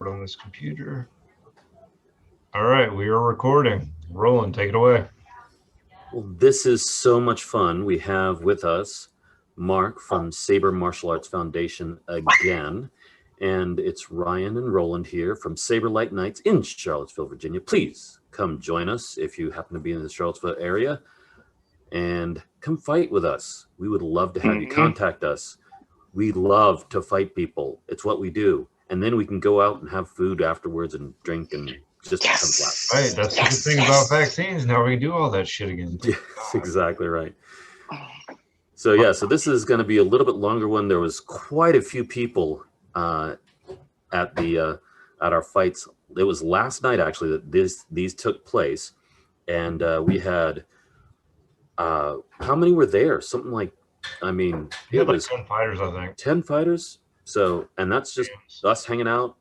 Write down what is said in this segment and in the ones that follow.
On this computer. All right, we are recording. Roland, take it away. Well, this is so much fun. We have with us Mark from Saber Martial Arts Foundation again, and it's Ryan and Roland here from Saber Light Nights in Charlottesville, Virginia. Please come join us if you happen to be in the Charlottesville area and come fight with us. We would love to have you contact us. We love to fight people. It's what we do. And then we can go out and have food afterwards and drink and just have a blast. Right, that's the good thing about vaccines. Now we can do all that shit again. Yes, exactly right. So yeah, so this is going to be a little bit longer one. There was quite a few people at our fights. It was last night actually that these took place, and we had how many were there? Something like, I mean, it was 10 fighters, I think. 10 fighters. So, and that's just us hanging out.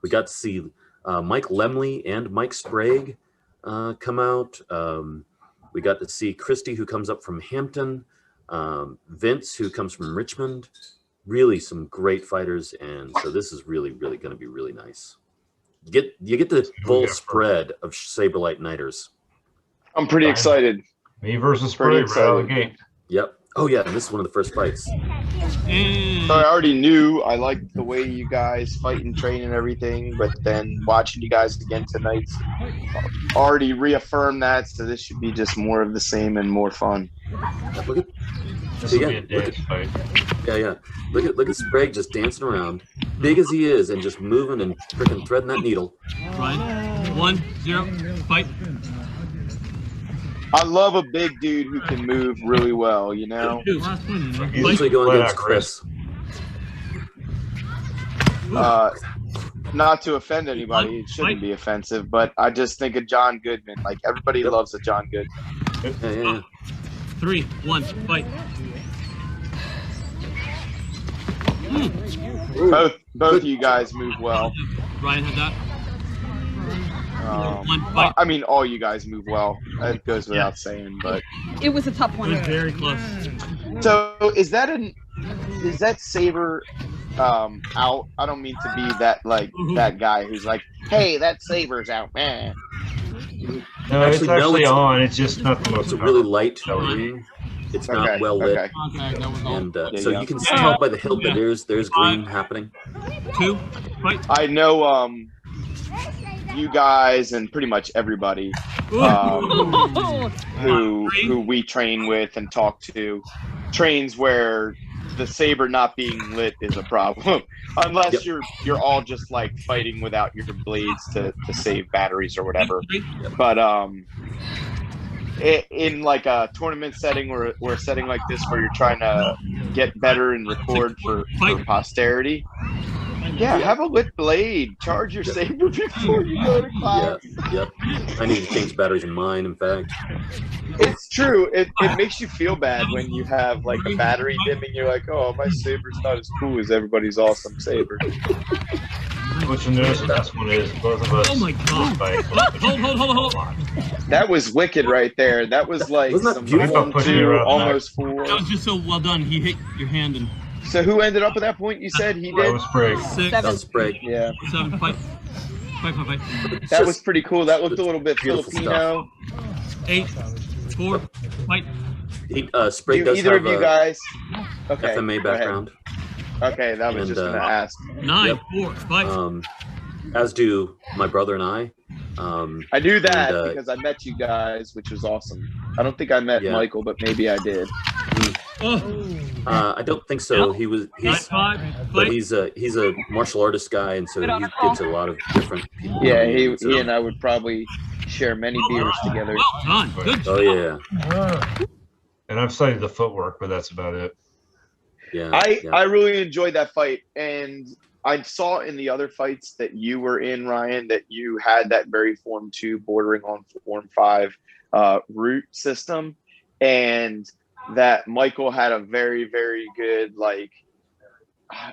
We got to see Mike Lemley and Mike Sprague come out. We got to see Christy, who comes up from Hampton, Vince, who comes from Richmond. Really some great fighters, and so this is really, really going to be really nice. You get the full spread of Saberlight Nighters. I'm pretty excited. Me versus Sprague right out of the gate. Yep. Oh yeah, and this is one of the first fights. So I already knew I liked the way you guys fight and train and everything, but then watching you guys again tonight already reaffirmed that. So this should be just more of the same and more fun. Look at this will be a dance fight. Yeah. Look at Sprague just dancing around, big as he is, and just moving and freaking threading that needle. Ryan, 1-0, fight. I love a big dude who can move really well, you know? He's usually going against Chris. Not to offend anybody, it shouldn't be offensive, but I just think of John Goodman. Like, everybody loves a John Goodman. Yeah. 3-1, fight. Both of you guys move well. Ryan had that. I mean, all you guys move well. It goes without saying, but it was a tough one. It was very close. So is that Saber out? I don't mean to be that guy who's like, hey, that Saber's out, man. No, it's actually on. It's just not the most. It's a really light green. It's not well lit, and so you can tell by the hill that there's green happening. 2, fight. I know you guys and pretty much everybody who we train with and talk to trains where the Saber not being lit is a problem, unless you're all just like fighting without your blades to save batteries or whatever. But in like a tournament setting or a setting like this where you're trying to get better and record for posterity, have a lit blade. Charge your Saber before you go to class. Yep. I need to change batteries in mine, in fact. It's true. It makes you feel bad when you have like a battery dimming. You're like, oh, my Saber's not as cool as everybody's awesome Saber. Which one is the best one is both of us. Oh my god. Hold. That was wicked right there. That was like some 1-2, almost 4. That was just so well done. He hit your hand and. So who ended up at that point? You said he did? That was Sprague. 6. That was Sprague. Yeah. 7, fight. That was pretty cool. That looked a little bit Filipino. 8, 4, fight. Sprague does either have of you guys FMA background. Okay, that was just gonna ask. 9, 4, fight. As do my brother and I. I knew that because I met you guys, which was awesome. I don't think I met Michael, but maybe I did. I don't think so. He's a martial artist guy, and so he gets a lot of different people. Yeah, he and I would probably share many beers together. Well done. Good job. Oh yeah. And I've studied the footwork, but that's about it. Yeah. I really enjoyed that fight, and I saw in the other fights that you were in, Ryan, that you had that very Form 2 bordering on Form 5 root system, and that Michael had a very, very good, like,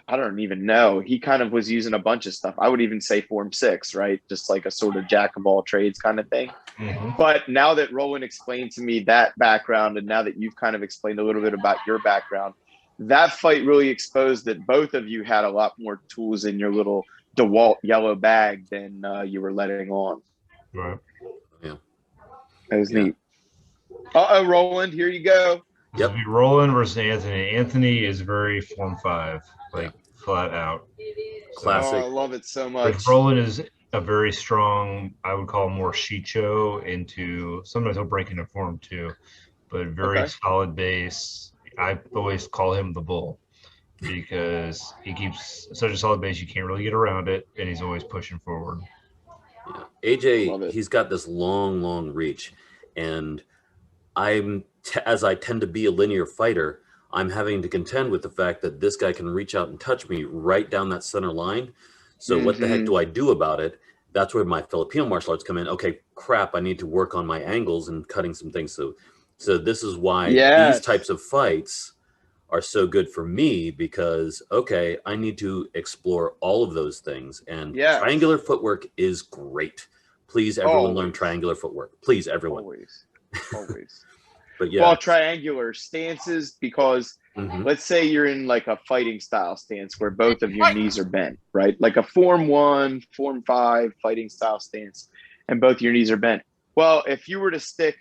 I don't even know. He kind of was using a bunch of stuff. I would even say Form 6, right? Just like a sort of jack of all trades kind of thing. Mm-hmm. But now that Roland explained to me that background, and now that you've kind of explained a little bit about your background, that fight really exposed that both of you had a lot more tools in your little DeWalt yellow bag than you were letting on. Right. Yeah. That was neat. Uh-oh, Roland, here you go. Yep. It'll be Roland versus Anthony. Anthony is very Form 5, like flat out. Classic. Oh, I love it so much. Roland is a very strong, I would call more Shicho into, sometimes he'll break into Form 2, but very solid base. I always call him the bull because he keeps such a solid base, you can't really get around it, and he's always pushing forward. Yeah. AJ, he's got this long reach, and as I tend to be a linear fighter, I'm having to contend with the fact that this guy can reach out and touch me right down that center line. So what the heck do I do about it? That's where my Filipino martial arts come in. Okay, crap, I need to work on my angles and cutting some things. So this is why these types of fights are so good for me, because, okay, I need to explore all of those things. And triangular footwork is great. Please, everyone, learn triangular footwork. Please, everyone. Always. But yeah. Well, triangular stances, because let's say you're in like a fighting style stance where both of your knees are bent, right? Like a Form 1, Form 5 fighting style stance, and both your knees are bent. Well, if you were to stick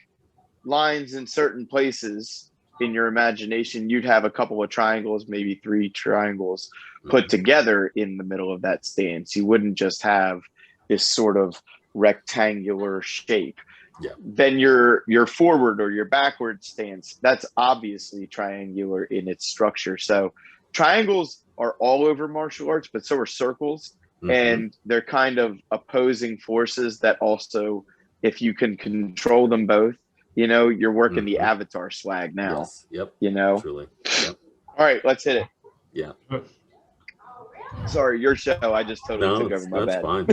lines in certain places in your imagination, you'd have a couple of triangles, maybe 3 triangles put together in the middle of that stance. You wouldn't just have this sort of rectangular shape. Yeah. Then your forward or your backward stance, that's obviously triangular in its structure. So triangles are all over martial arts, but so are circles. And they're kind of opposing forces that also, if you can control them both, you know, you're working the Avatar swag now. Yes. Yep. You know? Truly. Yep. All right, let's hit it. Yeah. Sorry, your show. I just totally took over my bad. Fine.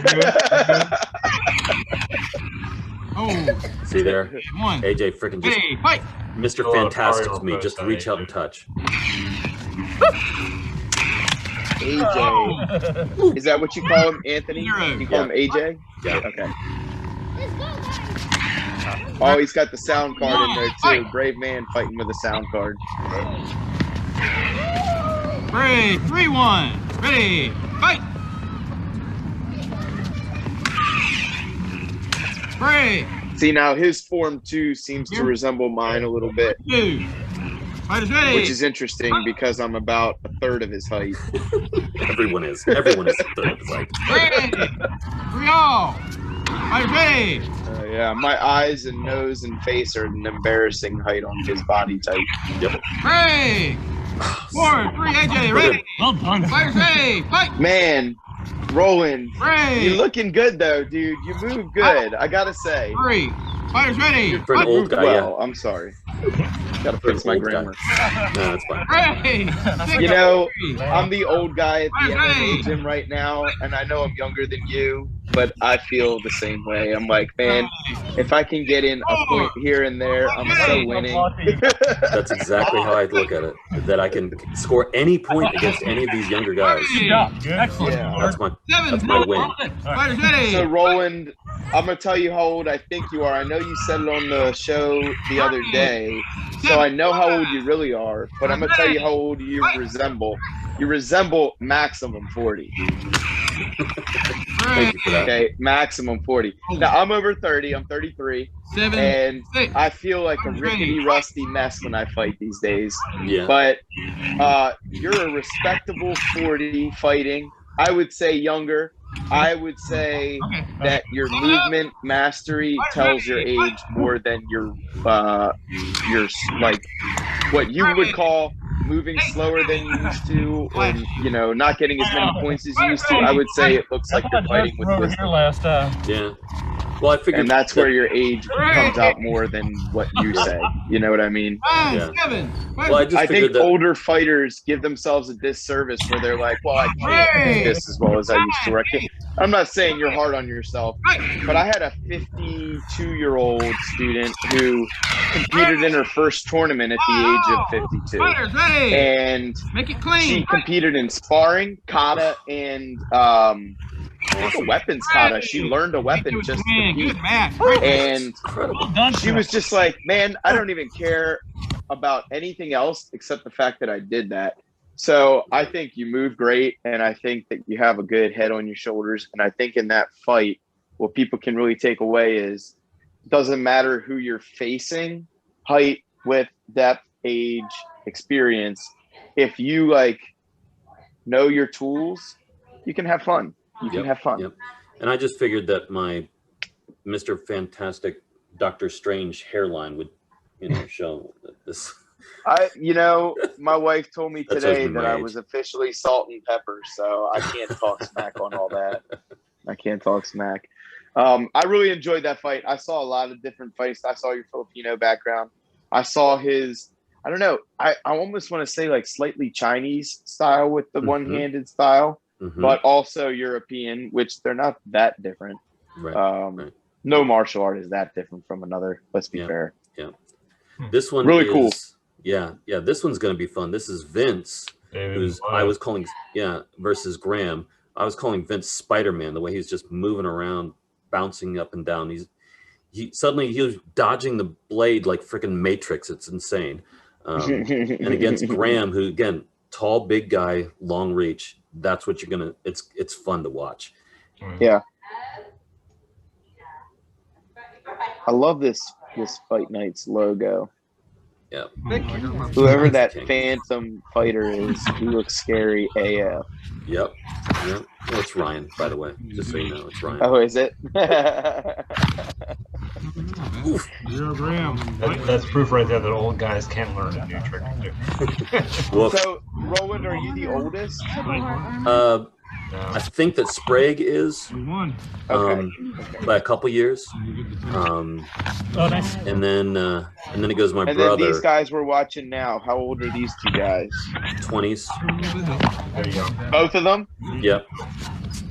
Oh, see there? One. AJ freaking just fight. Mr. Fantastic me. Just reach out and touch. AJ. Is that what you call him, Anthony? You call him AJ? Yeah. Okay. Oh, he's got the sound card in there too. Brave man fighting with a sound card. Ready, 3-1. Ready, fight. Break. See, now his Form 2 seems to resemble mine a little bit. Fighters ready. Which is interesting because I'm about a third of his height. Everyone is. Everyone is a third of his height. Ready. 3-all. Fighters ready. Yeah, my eyes and nose and face are an embarrassing height on his body type. Yep. Ready. 4, 3, AJ, ready. Well done. Fighters ready. Fight. Man, Roland, ready. You're looking good though, dude. You move good. I gotta say. 3. Fighters ready. For an old guy, well, I'm sorry. Gotta fix my grammar. No, that's fine. Ready. You know, I'm the old guy at the MMA gym right now, and I know I'm younger than you, but I feel the same way. I'm like, man, if I can get in a point here and there, I'm so winning. That's exactly how I look at it. That I can score any point against any of these younger guys. Excellent. Yeah. That's my win. Fighters ready. So Roland, I'm gonna tell you how old I think you are. I know you said it on the show the other day, so I know how old you really are, but I'm gonna tell you how old you resemble. You resemble maximum 40. Thank you for that. Okay, maximum 40. Now I'm over 30. I'm 33, and I feel like a rickety, rusty mess when I fight these days. Yeah. But you're a respectable 40 fighting. I would say younger. I would say that your movement mastery tells your age more than your like what you would call moving slower than you used to, or you know, not getting as many points as you used to. I would say it looks like you're fighting with wisdom. Yeah. Well, I figured, and that's where your age comes out more than what you say. You know what I mean? Yeah. Well, I think older fighters give themselves a disservice where they're like, "Well, I can't do this as well as I used to." I'm not saying you're hard on yourself, but I had a 52-year-old student who competed in her first tournament at the age of 52, and she competed in sparring, kata, and a weapons kata. She learned a weapon just to compete, and she was just like, "Man, I don't even care about anything else except the fact that I did that." So I think you move great, and I think that you have a good head on your shoulders. And I think in that fight, what people can really take away is it doesn't matter who you're facing, height, width, depth, age, experience. If you like know your tools, you can have fun. You can have fun. Yep. And I just figured that my Mr. Fantastic Doctor Strange hairline would, show this. My wife told me today that I was officially salt and pepper, so I can't talk smack on all that. I can't talk smack. I really enjoyed that fight. I saw a lot of different fights. I saw your Filipino background. I saw his, I don't know, I almost want to say like slightly Chinese style with the one-handed style, but also European, which they're not that different. Right. No martial art is that different from another. Let's be fair. Yeah. This one really cool. Yeah. This one's going to be fun. This is Vince, who's I was calling versus Graham. I was calling Vince Spider-Man, the way he's just moving around, bouncing up and down. He was dodging the blade like freaking Matrix. It's insane. And against Graham, who again, tall, big guy, long reach. That's what you're gonna. It's fun to watch. Yeah. I love this Fight Nights logo. Yeah. Whoever that Phantom fighter is, he looks scary AF. Yep. Well, it's Ryan, by the way. Just so you know, it's Ryan. Oh, is it? That's proof right there that old guys can't learn a new trick. So, Roland, are you the oldest? I think that Sprague is by a couple years. Nice. And then it goes my brother. And then these guys we're watching now. How old are these two guys? 20s. There you go. Both of them? Yep.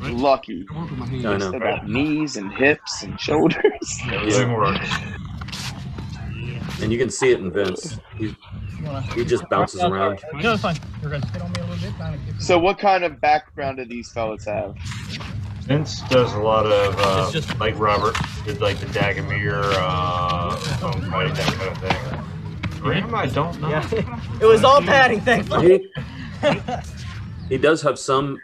Lucky. I know. About knees and hips and shoulders. Everything works. And you can see it in Vince. He just bounces around. No, it's fine. You're good. Hit on me a little bit. So what kind of background do these fellas have? Vince does a lot of, like Robert, did like the Dagamere, fighting, that kind of thing. Graham, I don't know. Yeah. It was all padding, thankfully. He does have some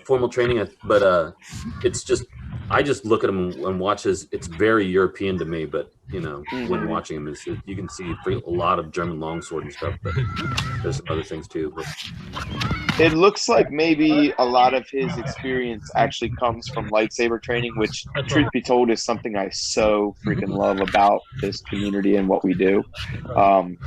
formal training, but it's just, I just look at him and watch his, it's very European to me, but when watching him, you can see a lot of German longsword and stuff, but there's other things too. But it looks like maybe a lot of his experience actually comes from lightsaber training, which, truth be told, is something I so freaking love about this community and what we do. Like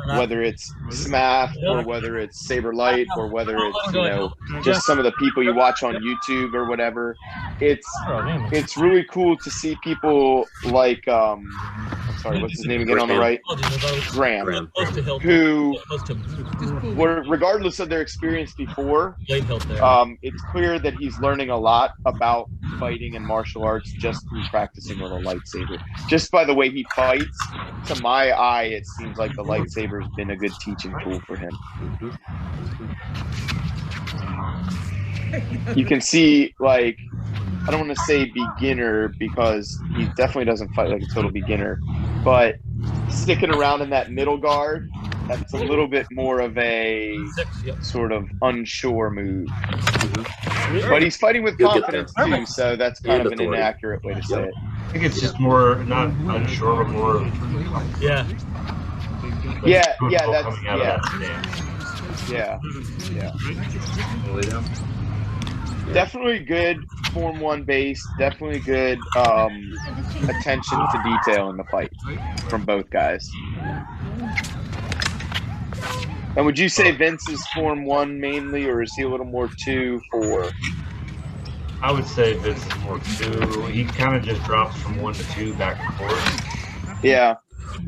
whether it's SMAF or whether it's Saber Light or whether it's, just some of the people you watch on YouTube or whatever. It's really cool to see people like, I'm sorry, what's his name again on the right? Graham. Who, regardless of their experience before, it's clear that he's learning a lot about fighting and martial arts just through practicing with a lightsaber. Just by the way he fights, to my eye, it seems like the lightsaber has been a good teaching tool for him. You can see, like, I don't want to say beginner because he definitely doesn't fight like a total beginner, but sticking around in that middle guard, that's a little bit more of a sort of unsure move. But he's fighting with confidence too, so that's kind of an inaccurate way to say it. I think it's just more, not unsure, but more of, Yeah, definitely good Form 1 base, definitely good attention to detail in the fight from both guys. And would you say Vince is Form 1 mainly, or is he a little more 2, 4? I would say Vince is more 2. He kind of just drops from 1 to 2 back and forth. Yeah.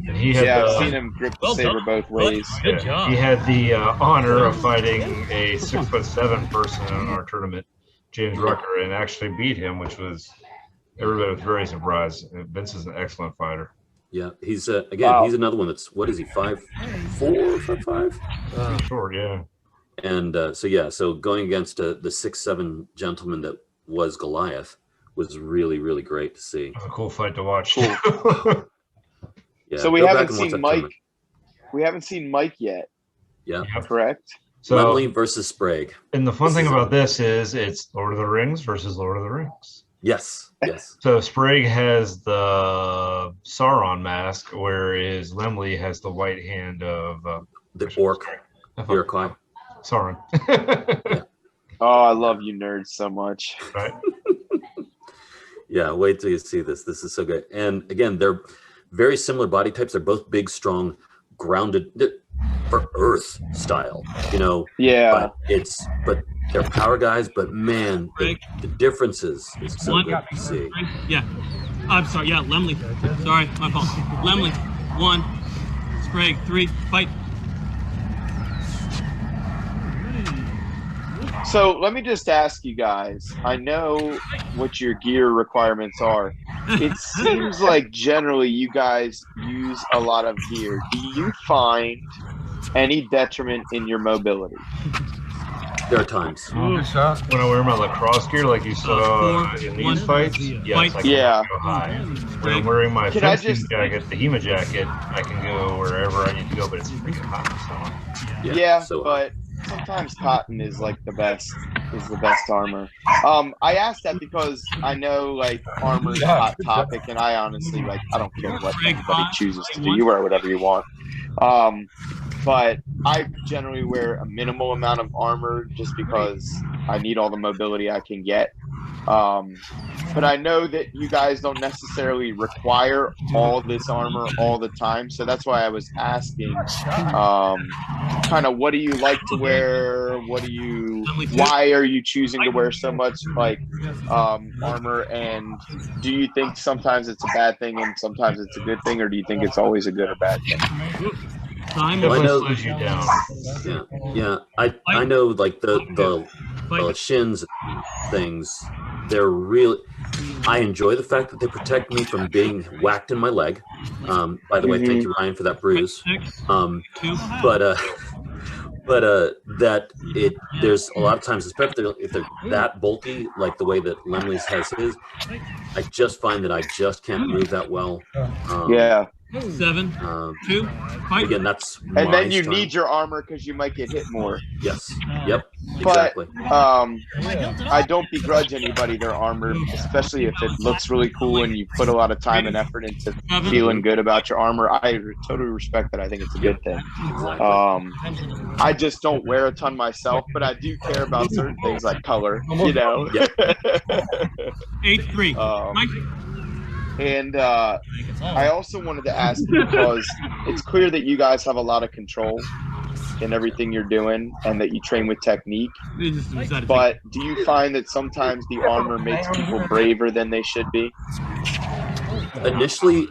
And he had I've seen him grip the saber both ways. Good job. He had the honor of fighting a 6'7" person in our tournament, James Rucker, and actually beat him, which was, everybody was very surprised. Vince is an excellent fighter. Yeah, he's again, he's another one that's, what is he, 5'4", 5'5"? Short, yeah. And so going against the 6'7" gentleman that was Goliath was really, really great to see. It was a cool fight to watch. Cool. Yeah, so we haven't seen Mike. we haven't seen Mike yet. Yeah. Correct. So Lemley versus Sprague. And the fun thing about this is it's Lord of the Rings versus Lord of the Rings. Yes. Yes. So Sprague has the Sauron mask, whereas Lemley has the white hand of the orc. Iroquois. Sauron. Yeah. Oh, I love you nerds so much. Right. Yeah, wait till you see this. This is so good. And again, they're very similar body types. They're both big, strong, grounded for Earth style, you know. Yeah. But they're power guys. But man, the differences is so good to see. Yeah. I'm sorry. Yeah, Lemley. Sorry, my fault. Lemley. 1. Sprague. 3. Fight. So let me just ask you guys. I know what your gear requirements are. It seems like generally you guys use a lot of gear. Do you find any detriment in your mobility? There are times. When I wear my lacrosse gear, like you saw in these fights, yes, I can go high. When I'm wearing my fencing jacket, the HEMA jacket, I can go wherever I need to go, but it's freaking hot. So. Yeah, but sometimes cotton is like the best armor. I asked that because I know like armor is a hot topic, and I honestly I don't care what anybody chooses to do. You wear whatever you want. But I generally wear a minimal amount of armor just because I need all the mobility I can get. But I know that you guys don't necessarily require all this armor all the time. So that's why I was asking kind of what do you like to wear? Why are you choosing to wear so much like armor? And do you think sometimes it's a bad thing and sometimes it's a good thing? Or do you think it's always a good or bad thing? Well, I know slows you down. Yeah. I know like the shins things. They're really. I enjoy the fact that they protect me from being whacked in my leg. By the way, thank you, Ryan, for that bruise. That there's a lot of times, especially if they're that bulky, like the way that Lemley's has his. I just find that I just can't move that well. 7, 2, fight. Again, that's and then you need your armor because you might get hit more. Yes. Yep. But exactly. I don't begrudge anybody their armor, especially if it looks really cool and you put a lot of time and effort into feeling good about your armor. I totally respect that. I think it's a good thing. I just don't wear a ton myself, but I do care about certain things like color, you know. 8-3. And I also wanted to ask you because it's clear that you guys have a lot of control in everything you're doing and that you train with technique. But do you find that sometimes the armor makes people braver than they should be? Initially,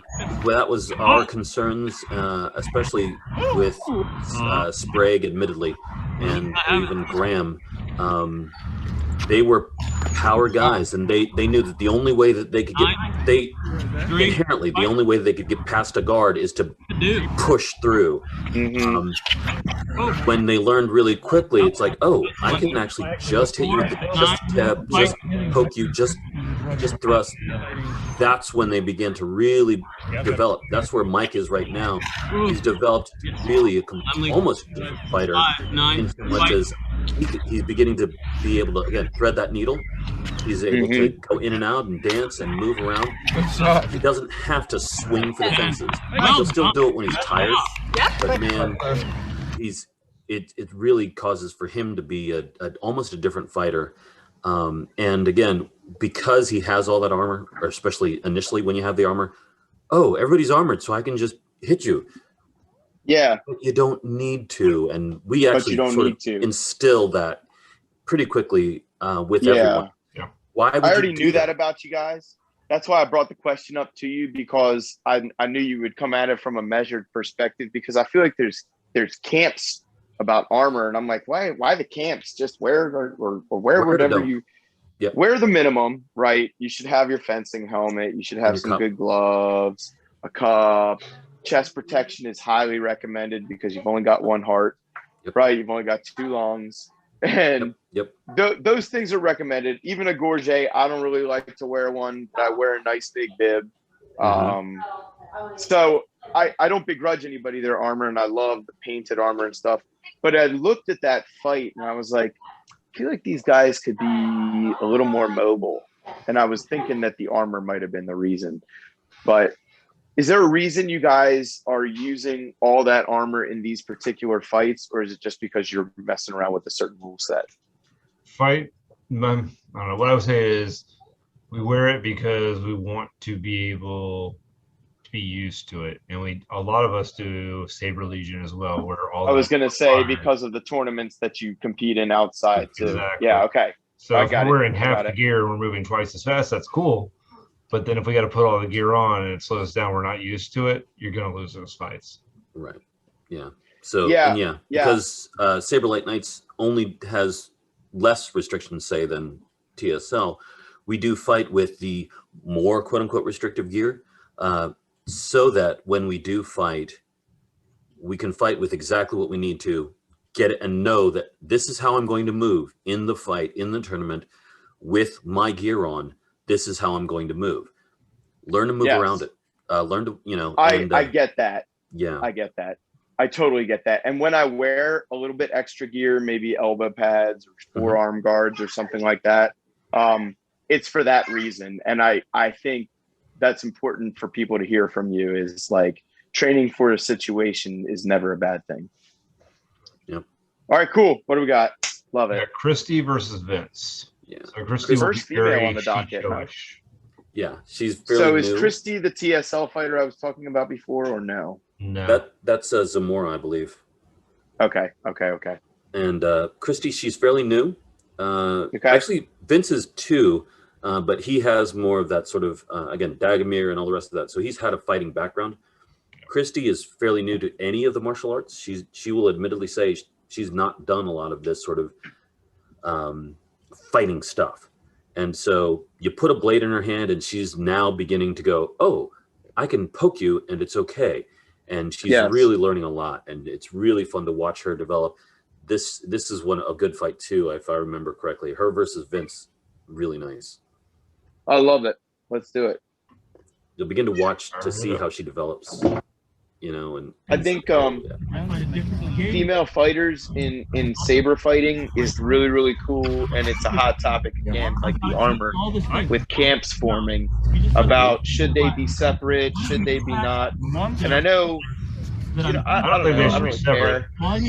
that was our concerns, especially with Sprague, admittedly, and even Graham. They were power guys, and they knew that the only way that they could get inherently the only way they could get past a guard is to push through. When they learned really quickly, it's like, oh, I can actually just hit you with just tap, just poke you, just thrust. That's when they begin to really develop. That's where Mike is right now. He's developed really almost a fighter in so much as he's beginning to be able to again thread that needle. He's able to go in and out and dance and move around. He doesn't have to swing for the fences. He'll still do it when he's tired. But man, it really causes for him to be almost a different fighter. And again, because he has all that armor, or especially initially when you have the armor, oh, everybody's armored, so I can just hit you. Yeah. But you don't need to. And we actually sort of instill that pretty quickly with everyone. Yeah. Why would I already you do knew that about you guys. That's why I brought the question up to you, because I knew you would come at it from a measured perspective, because I feel like there's camps about armor, and I'm like, why the camps? Just wear or wear whatever you wear the minimum, right? You should have your fencing helmet, you should have some good gloves, a cup. Chest protection is highly recommended because you've only got one heart, right? You've only got 2 lungs. And those things are recommended. Even a gorget, I don't really like to wear one, but I wear a nice big bib. So I don't begrudge anybody their armor, and I love the painted armor and stuff. But I looked at that fight and I was like, I feel like these guys could be a little more mobile. And I was thinking that the armor might have been the reason. But is there a reason you guys are using all that armor in these particular fights, or is it just because you're messing around with a certain rule set? I don't know. What I would say is we wear it because we want to be able to be used to it, and a lot of us do Saber Legion as well, where all I was going to say iron. Because of the tournaments that you compete in outside too. Exactly. Yeah. Okay. So if we're in half the gear and we're moving twice as fast, that's cool. But then if we got to put all the gear on and it slows down, we're not used to it, you're going to lose those fights. Right. Yeah. So, yeah. Because Saber Light Knights only has less restrictions, say, than TSL, we do fight with the more quote-unquote restrictive gear, so that when we do fight, we can fight with exactly what we need to get it and know that this is how I'm going to move in the fight, in the tournament, with my gear on. This is how I'm going to move. Learn to move around it. Learn to, I get that. Yeah. I get that. I totally get that. And when I wear a little bit extra gear, maybe elbow pads or forearm guards or something like that, it's for that reason. And I think that's important for people to hear from you, is like training for a situation is never a bad thing. Yep. All right, cool. What do we got? Love it. Christy versus Vince. Yeah. So Christy First female on the docket. Yeah, she's fairly new. Christy the TSL fighter I was talking about before, or no? No. That's Zamora, I believe. Okay. And Christy, she's fairly new. Actually, Vince is too, but he has more of that sort of, again, Dagomir and all the rest of that. So he's had a fighting background. Christy is fairly new to any of the martial arts. She will admittedly say she's not done a lot of this sort of fighting stuff. And so you put a blade in her hand and she's now beginning to go, oh, I can poke you and it's okay. And she's really learning a lot, and it's really fun to watch her develop. This is a good fight too, if I remember correctly. Her versus Vince, really nice. I love it. Let's do it. You'll begin to watch to see how she develops. And I think female fighters in saber fighting is really, really cool, and it's a hot topic again, like the armor with camps forming about should they be separate, should they be not. And I know, I don't think they should be separate. My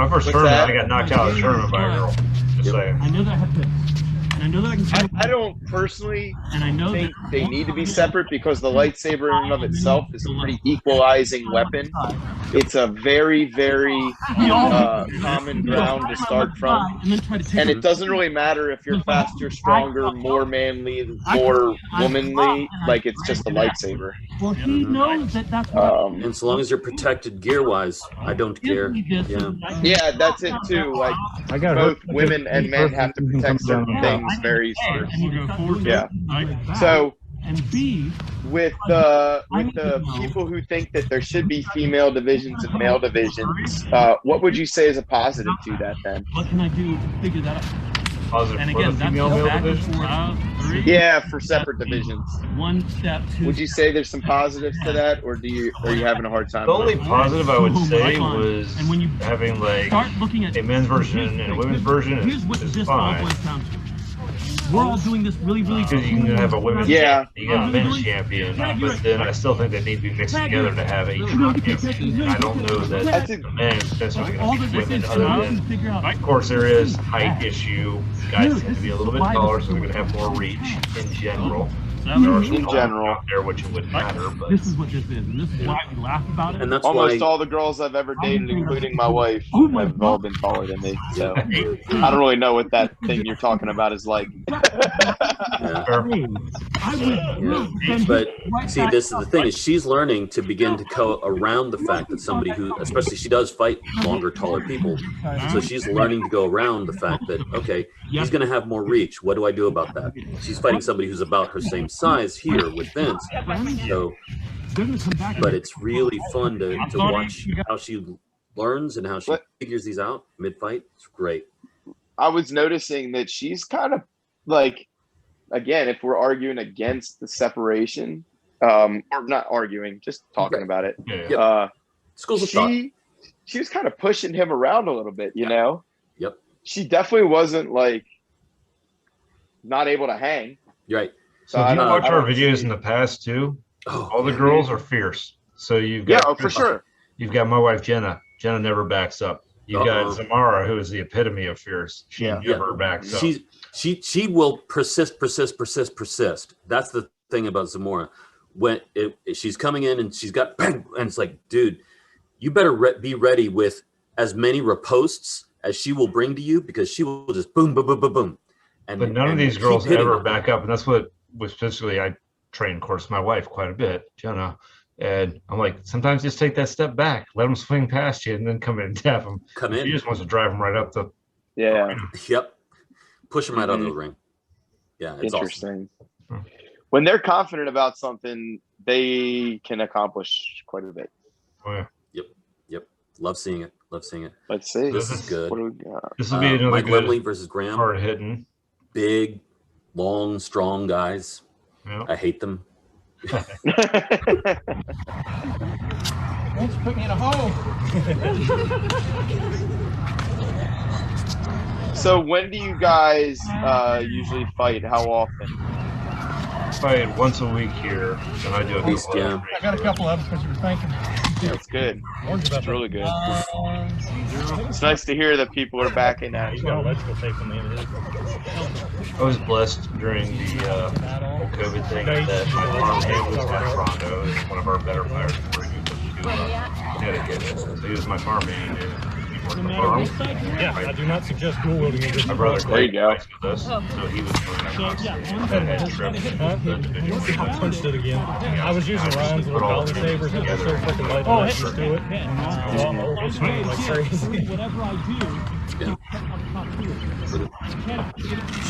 first tournament, I got knocked out of the tournament by a girl. Just saying. I know that I have to. I know that I don't personally think they need to be separate, because the lightsaber in and of itself is a pretty equalizing weapon. It's a very, very common ground to start from. And it doesn't really matter if you're faster, stronger, more manly, more womanly. Like, it's just a lightsaber. Well, he knows that that's and so long as you're protected gear-wise, I don't care. Yeah, that's it too. Like, both women and men have to protect certain things very seriously. Yeah. So with the people who think that there should be female divisions and male divisions, what would you say is a positive to that then? What can I do to figure that out? Positive and again, that's male division? Yeah, for separate divisions. One step, two. Would you say there's some positives to that, or are you having a hard time? The only positive I would say was having like a men's version and a women's version is fine. We're all doing this really, really good. You can have a women's champion, you can have a men's champion, but then I still think they need to be mixed together to have a champion. I don't know that the men is necessarily going to beat women, other than, of course, there is height issue. Guys tend to be a little bit taller, so they're going to have more reach in general. In general, out there, which it wouldn't matter. But this is what this is, and this is why we laugh about it. And that's almost all the girls I've ever dated, including my wife, have all been taller than me. So I don't really know what that thing you're talking about is like. But see, this is the thing: is she's learning to begin to go around the fact that somebody who, especially she does fight longer, taller people, so she's learning to go around the fact that okay, he's going to have more reach. What do I do about that? She's fighting somebody who's about her same size here with Vince. So, but it's really fun to watch how she learns and how she figures these out mid-fight. It's great. I was noticing that she's kind of like, again, if we're arguing against the separation, or not arguing, just talking about it. Yeah. Schools of thought. She was kind of pushing him around a little bit, you know? Yep. She definitely wasn't like not able to hang. You're right. So if you watch our videos in the past too, all the girls are fierce. So you've got for sure. You've got my wife Jenna. Jenna never backs up. You got Zamara, who is the epitome of fierce. She never backs up. She will persist. That's the thing about Zamora. When she's coming in and she's got bang, and it's like, dude, you better be ready with as many riposts as she will bring to you, because she will just boom, boom, boom, boom, boom. But none of these girls ever back up, and that's what was specifically I train, of course, my wife quite a bit, Jenna. And I'm like, sometimes just take that step back, let them swing past you, and then come in and tap them. She just wants to drive them right up the. Yeah. Yep. Push them right out of the ring. Yeah. It's interesting. Awesome. When they're confident about something, they can accomplish quite a bit. Oh, yeah. Yep. Love seeing it. Let's see. This is good. What do we got? This will be another Mike good Lemley versus Graham. Hard hitting. Big, long, strong guys. Yeah. I hate them. Don't put me in a hole. So when do you guys usually fight? How often? Fight once a week here, and I do a couple yeah. I got a couple of them because you were thinking. That's good. That's really good. It's nice to hear that people are back in action. I was blessed during the whole COVID thing that my farmhand was at Toronto. He's one of our better players. Connecticut. So he was my farmhand. Yeah, I do not suggest dual wielding it. My brother there you go. with us, so he was I punched it again. I was using Ryan's little golden sabers and they're so freaking light that I just do it. It's swinging like crazy.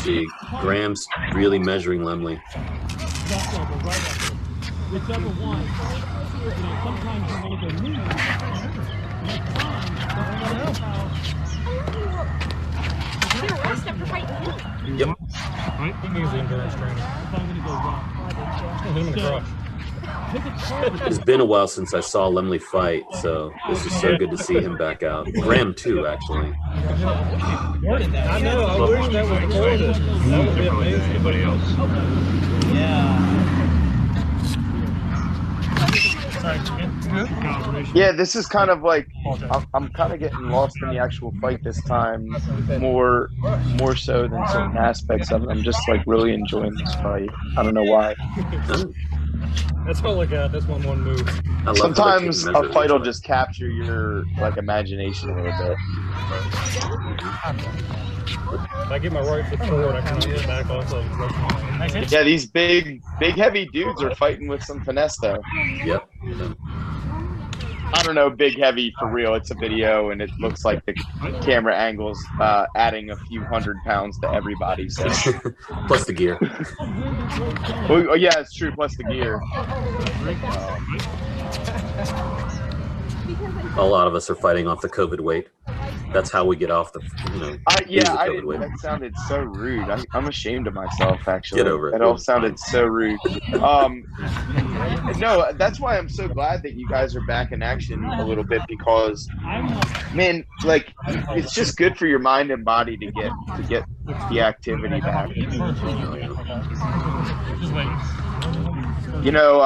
See, Graham's really measuring Lemley. Whichever one, sometimes when they get their knees, Yep. He needs the endurance training. It's been a while since I saw Lemley fight, so this is so good to see him back out. Graham too, actually. I know. I wish that was recorded. That would be amazing. Anybody else? Yeah. Yeah, this is kind of like I'm kind of getting lost in the actual fight this time, more so than certain aspects of it. I'm just like really enjoying this fight. I don't know why. That's all I got. That's one move. Sometimes a fight will just capture your like imagination a little bit. If I get my right foot forward, I can get back off of it. Yeah, these big heavy dudes are fighting with some finesse though. Yep. I don't know, big heavy for real. It's a video, and it looks like the camera angles adding a few 100 pounds to everybody. So plus the gear. Oh yeah, it's true. Plus the gear. A lot of us are fighting off the COVID weight. That's how we get off the, that sounded so rude. I'm ashamed of myself, actually. Get over it. That all sounded so rude. No, that's why I'm so glad that you guys are back in action a little bit, because, man, like, it's just good for your mind and body to get the activity back. You know,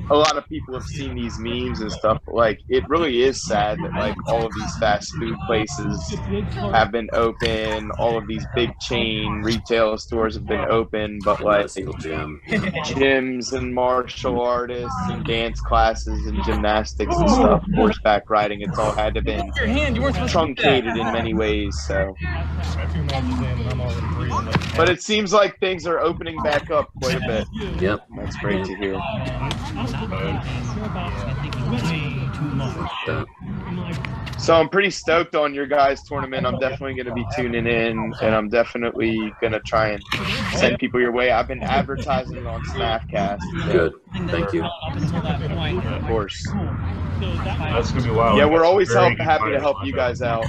a lot of people have seen these memes and stuff, but like it really is sad that like all of these fast food places have been open, all of these big chain retail stores have been open, but like gyms and martial artists and dance classes and gymnastics and stuff, horseback riding, it's all had to been truncated in many ways. So but it seems like things are opening back up quite a bit. Yep. That's great to hear. So I'm pretty stoked on your guys' tournament. I'm definitely going to be tuning in, and I'm definitely going to try and send people your way. I've been advertising on SMAF. So. Good. Thank you. Of course. That's going to be wild. Yeah, we're always happy to help you guys out.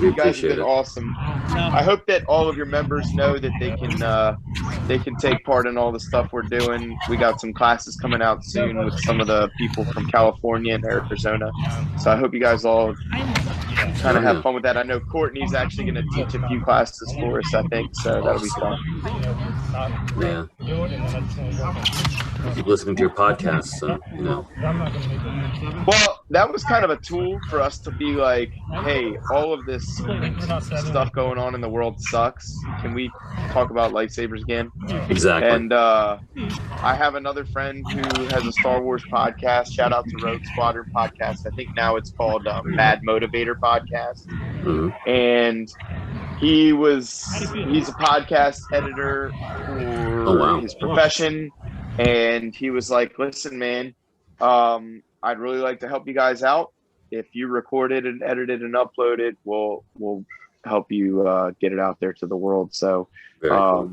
You guys have been awesome. I hope that all of your members know that they can they can take part in all the stuff we're doing. We got some classes coming out soon with some of the people from California and Arizona. So I hope you guys all kind of have fun with that. I know Courtney's actually going to teach a few classes for us, I think. So that'll be fun. Yeah. Keep listening to your podcast, so, you know. Well, that was kind of a tool for us to be like, hey, all of this stuff going on in the world sucks. Can we talk about lightsabers again? Exactly. And I have another friend who has a Star Wars podcast. Shout out to Rogue Squadron podcast. I think now it's called Mad Motivator Podcast. Mm-hmm. And he's a podcast editor for his profession. And he was like, listen, man, I'd really like to help you guys out. If you record it and edit it and upload it, we'll help you get it out there to the world. So cool.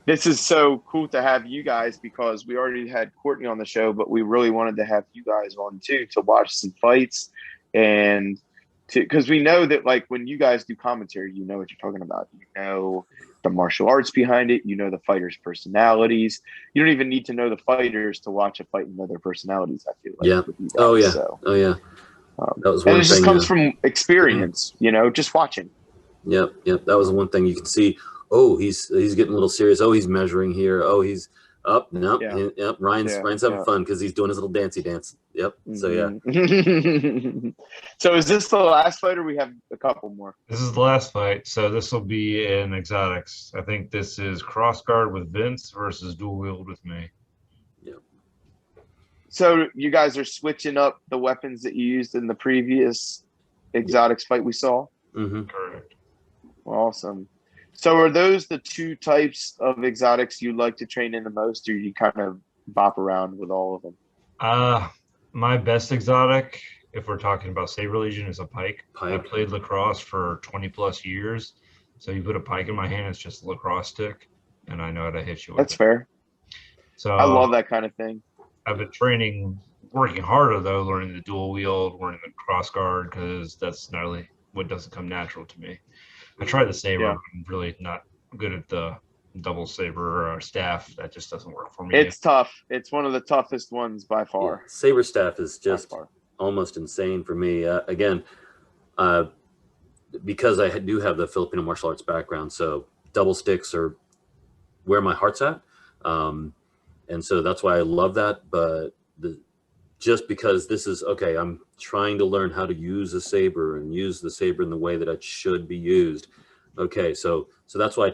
This is so cool to have you guys, because we already had Courtney on the show, but we really wanted to have you guys on too, to watch some fights, and because we know that, like, when you guys do commentary, you know what you're talking about. You know the martial arts behind it. You know the fighters' personalities. You don't even need to know the fighters to watch a fight and know their personalities, I feel like. Yeah. Guys, oh, yeah. So. Oh, yeah. That was one and it just thing, comes from experience, you know, just watching. Yep. That was one thing you can see. Oh, he's getting a little serious. Oh, he's measuring here. Oh, he's up. Nope. Yeah. Yep. Ryan's having fun because he's doing his little dancey dance. Yep. So yeah. So is this the last fight, or we have a couple more? This is the last fight. So this will be in exotics. I think this is crossguard with Vince versus dual wield with me. Yep. So you guys are switching up the weapons that you used in the previous exotics fight we saw? Mm-hmm. Correct. Awesome. So are those the two types of exotics you like to train in the most, or you kind of bop around with all of them? My best exotic, if we're talking about Saber Legion, is a pike. I played lacrosse for 20 plus years. So you put a pike in my hand, it's just a lacrosse stick, and I know how to hit you with That's fair. So I love that kind of thing. I've been working harder though, learning the dual wield, learning the cross guard, because that's not really what doesn't come natural to me. I tried the saber. I'm really not good at the double saber or staff. That just doesn't work for me. It's tough. It's one of the toughest ones by far. Yeah. Saber staff is just almost insane for me. Again, because I do have the Filipino martial arts background, so double sticks are where my heart's at. And so that's why I love that. But just because this is, okay, I'm trying to learn how to use a saber and use the saber in the way that it should be used. Okay, so that's why I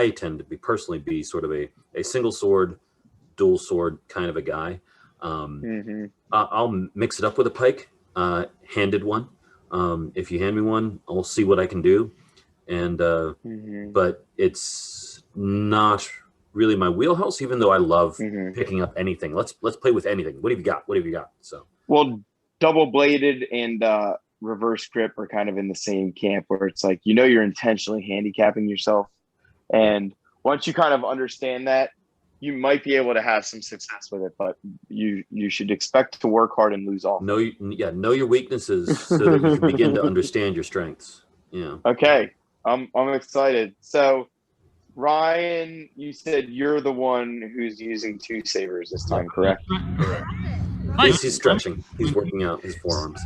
tend to be sort of a single sword, dual sword kind of a guy. I'll mix it up with a pike, handed one. If you hand me one, I'll see what I can do. And but it's not really my wheelhouse, even though I love picking up anything. Let's play with anything. What have you got? So, well, double bladed and reverse grip are kind of in the same camp, where it's like, you know, you're intentionally handicapping yourself, and once you kind of understand that, you might be able to have some success with it, but you should expect to work hard and lose all. Know your weaknesses so that you can begin to understand your strengths. Yeah. Okay, I'm excited. So, Ryan, you said you're the one who's using two sabers this time, correct? Correct. He's stretching. He's working out his forearms.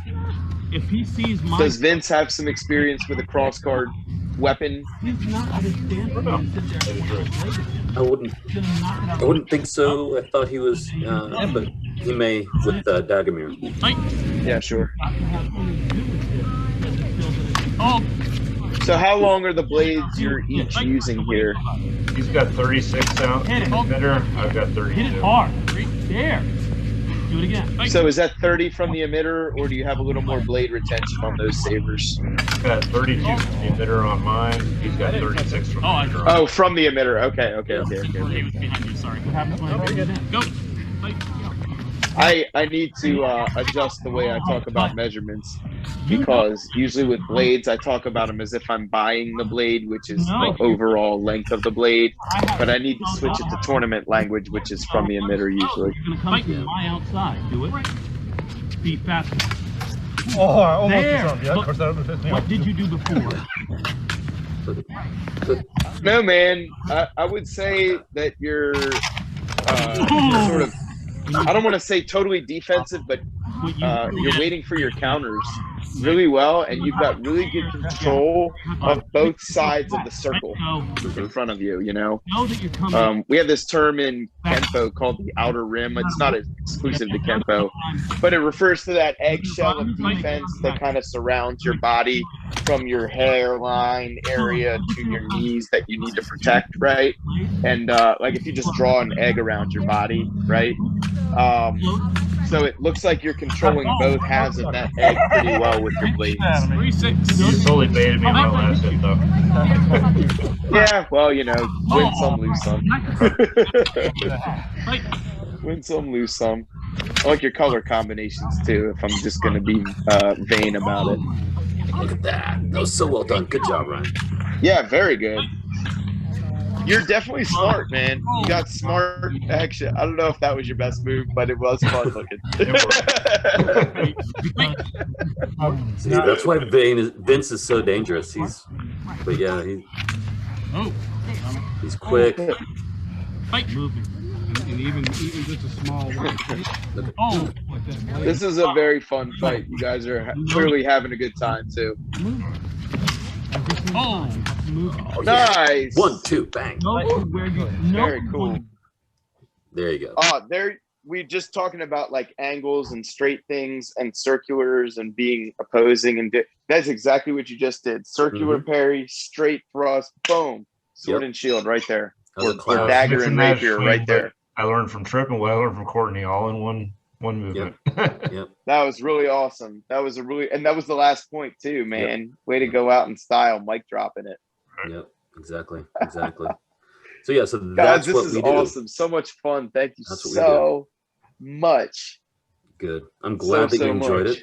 If he sees my... Does Vince have some experience with a cross-guard weapon? He's not understanding. I wouldn't think so. I thought he was, but he may with Dagamir. Yeah, sure. Oh. So how long are the blades you're each using here? He's got 36 out emitter. I've got 32. Hit it hard. Right there. Do it again. So is that 30 from the emitter, or do you have a little more blade retention on those sabers? He's got 32 from the emitter on mine. He's got 36 from the emitter. Oh, from the emitter. Okay. He was behind you. Sorry. What happens when I bring it in? Go. I need to adjust the way I talk about measurements, because usually with blades I talk about them as if I'm buying the blade, which is the overall length of the blade, but I need to switch it to tournament language, which is from the emitter usually. You're gonna come to my outside. Do it. Feet faster. Oh, I almost did something. Yeah, of course that would fit me. What did you do before? No, man. I would say that you're sort of, I don't want to say totally defensive, but you're waiting for your counters really well, and you've got really good control of both sides of the circle in front of you, you know? We have this term in Kenpo called the outer rim. It's not exclusive to Kenpo, but it refers to that eggshell of defense that kind of surrounds your body from your hairline area to your knees that you need to protect, right? And like if you just draw an egg around your body, right? So it looks like you're controlling both halves of that egg pretty well with your blades. You totally baited me in my last hit, though. Yeah, well, you know, win some, lose some. Win some, lose some. I like your color combinations too, if I'm just going to be vain about it. Look at that. That was so well done. Good job, Ryan. Yeah, very good. You're definitely smart, man. You got smart action. I don't know if that was your best move, but it was fun looking. See, that's why Vince is so dangerous. He's quick. And even just a small one. This is a very fun fight. You guys are clearly having a good time too. Nice. 1, 2, bang. Very cool. There you go. We just talking about like angles and straight things and circulars and being opposing, and that's exactly what you just did. Circular parry, straight thrust, boom, sword and shield right there. Or dagger and rapier right there. I learned from Tripp and what I learned from Courtney all in one movement. Yep. That was really awesome. That was the last point too, man. Yep. Way to go out in style, mic dropping it. Yep, exactly. So yeah, so that's guys, what this we is do. Awesome. So much fun. Thank you so much. Good. I'm glad that you enjoyed it.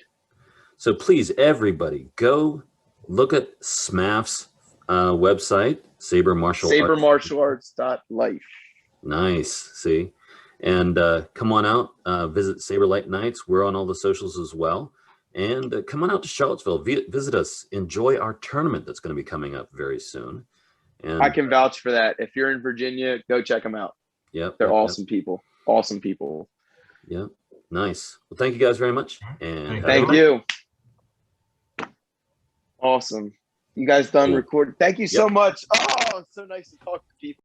So please, everybody, go look at SMAF's website, Saber Martial Arts. SaberMartialArts.life. Nice. See? And come on out, visit Saber Light Nights. We're on all the socials as well. And come on out to Charlottesville. Visit us. Enjoy our tournament that's going to be coming up very soon. And I can vouch for that. If you're in Virginia, go check them out. Yep. They're awesome people. Awesome people. Yep. Nice. Well, thank you guys very much. And thank you. Awesome. You guys done recording? Thank you so much. Oh, it's so nice to talk to people.